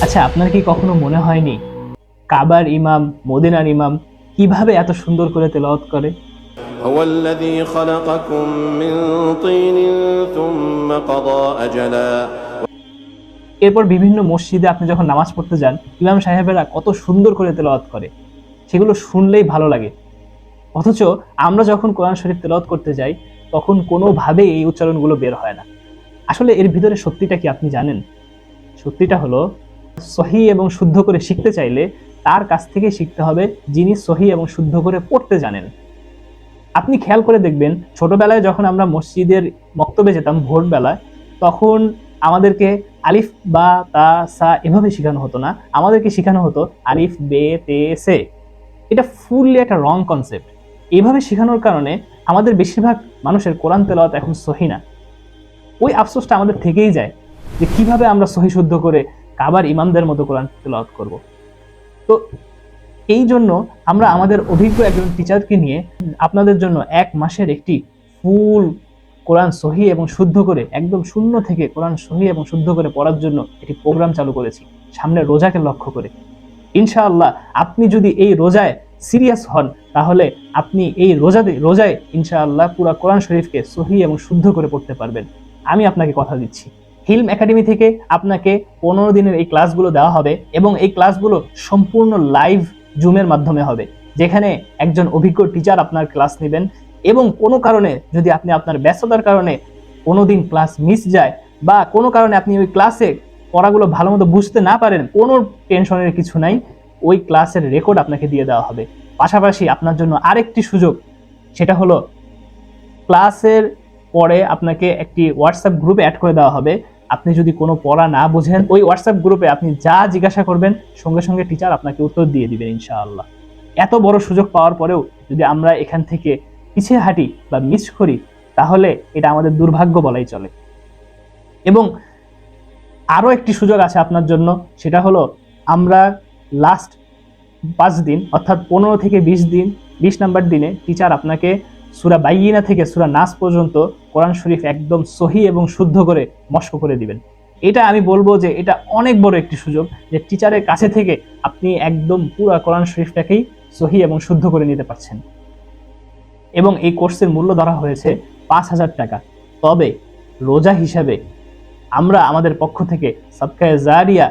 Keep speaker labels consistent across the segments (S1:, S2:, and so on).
S1: আচ্ছা, আপনার কি কখনো মনে হয়নি কাবার ইমাম, মদিনার ইমাম কিভাবে এত সুন্দর করে তেলাওয়াত করে?
S2: هو الذي خلقكم من طين ثم قضى أجلا।
S1: এরপর বিভিন্ন মসজিদে আপনি যখন নামাজ পড়তে যান, ইমাম সাহেবেরা কত সুন্দর করে তেলাওয়াত করে, সেগুলো শুনলেই ভালো লাগে। অথচ আমরা যখন কোরআন শরীফ তেলাওয়াত করতে যাই, তখন কোনোভাবেই এই উচ্চারণগুলো বের হয় না। আসলে এর ভিতরে সত্যিটা কি আপনি জানেন? সত্যিটা হলো, সহি এবং শুদ্ধ করে শিখতে চাইলে তার কাছ থেকে শিখতে হবে যিনি সহি এবং শুদ্ধ করে পড়তে জানেন। আপনি খেয়াল করে দেখবেন, ছোটবেলায় যখন আমরা মসজিদের মক্তবে যেতাম ভোরবেলায়, তখন আমাদেরকে আলিফ বা তা সা এভাবে শেখানো হতো না, আমাদেরকে শেখানো হতো আলিফ বে তে সে। এটা ফুললি একটা রং কনসেপ্ট। এইভাবে শেখানোর কারণে আমাদের বেশিরভাগ মানুষের কোরআন তেলাওয়াত এখন সহি না। ওই আফসোসটা আমাদের থেকেই যায় যে কিভাবে আমরা সহি শুদ্ধ করে কাবার ইমামদের মতো কোরআন তেলাওয়াত করব। তো এই জন্য আমরা আমাদের অভিজ্ঞ একজন টিচারকে নিয়ে আপনাদের জন্য 1 মাসের একটি ফুল কোরআন সহি এবং শুদ্ধ করে, একদম শূন্য থেকে কোরআন সহি এবং শুদ্ধ করে পড়ার জন্য একটি প্রোগ্রাম চালু করেছি, সামনে রোজাকে লক্ষ্য করে। ইনশাআল্লাহ আপনি যদি এই রোজায় সিরিয়াস হন, তাহলে আপনি এই রোজায় ইনশাআল্লাহ পুরো কোরআন শরীফকে সহি এবং শুদ্ধ করে পড়তে পারবেন। আমি আপনাকে কথা দিচ্ছি। হিলম একাডেমি থেকে আপনাকে 15 দিনের এই ক্লাসগুলো দেওয়া হবে এবং এই ক্লাসগুলো সম্পূর্ণ লাইভ জুমের মাধ্যমে হবে, যেখানে একজন অভিজ্ঞ টিচার আপনার ক্লাস নেবেন। এবং কোনো কারণে যদি আপনি আপনার ব্যস্ততার কারণে কোনো দিন ক্লাস মিস যায়, বা কোনো কারণে আপনি ওই ক্লাসে পড়াগুলো ভালো মতো বুঝতে না পারেন, কোনো টেনশনের কিছু নাই, ওই ক্লাসের রেকর্ড আপনাকে দিয়ে দেওয়া হবে। পাশাপাশি আপনার জন্য আরেকটি সুযোগ, সেটা হলো ক্লাসের পরে আপনাকে একটি হোয়াটসঅ্যাপ গ্রুপে অ্যাড করে দেওয়া হবে। আপনি যদি কোনো পড়া না বুঝেন, ওই হোয়াটসঅ্যাপ গ্রুপে আপনি যা জিজ্ঞাসা করবেন, সঙ্গে সঙ্গে টিচার আপনাকে উত্তর দিয়ে দিবেন ইনশাআল্লাহ। এত বড় সুযোগ পাওয়ার পরেও যদি আমরা এখান থেকে পিছিয়ে হাঁটি বা মিস করি, তাহলে এটা আমাদের দুর্ভাগ্য বলাই চলে। এবং আরও একটি সুযোগ আছে আপনার জন্য, সেটা হলো আমরা লাস্ট 5 দিন, অর্থাৎ 15 থেকে 20 দিন, 20 নাম্বার দিনে টিচার আপনাকে সূরা বাইয়িনা থেকে সূরা নাস পর্যন্ত কোরআন শরীফ একদম সহি এবং শুদ্ধ করে মস্ক করে দিবেন। এটা আমি বলবো যে এটা অনেক বড় একটি সুযোগ, যে টিচারের কাছে থেকে আপনি একদম পুরো কোরআন শরীফটাকেই সহি এবং শুদ্ধ করে নিতে পারছেন। এবং এই কোর্সের মূল্য ধরা হয়েছে 5,000 টাকা। তবে রোজা হিসাবে আমরা আমাদের পক্ষ থেকে সাদকায়ে জারিয়া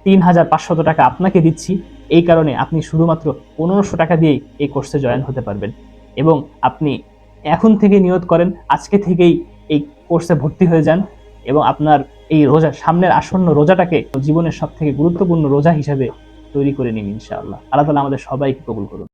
S1: 3,500 টাকা আপনাকে দিচ্ছি। এই কারণে আপনি শুধুমাত্র 1500 টাকা দিয়েই এই কোর্সে জয়েন হতে পারবেন। এবং আপনি এখন থেকে নিয়ত করেন, আজকে থেকেই এই কোর্সে ভর্তি হয়ে যান এবং আপনার এই রোজা, সামনের আসন্ন রোজাটাকে জীবনের সবথেকে গুরুত্বপূর্ণ রোজা হিসাবে তৈরি করে নিন ইনশাআল্লাহ। আল্লাহ তাআলা আমাদের সবাইকে কবুল করুন।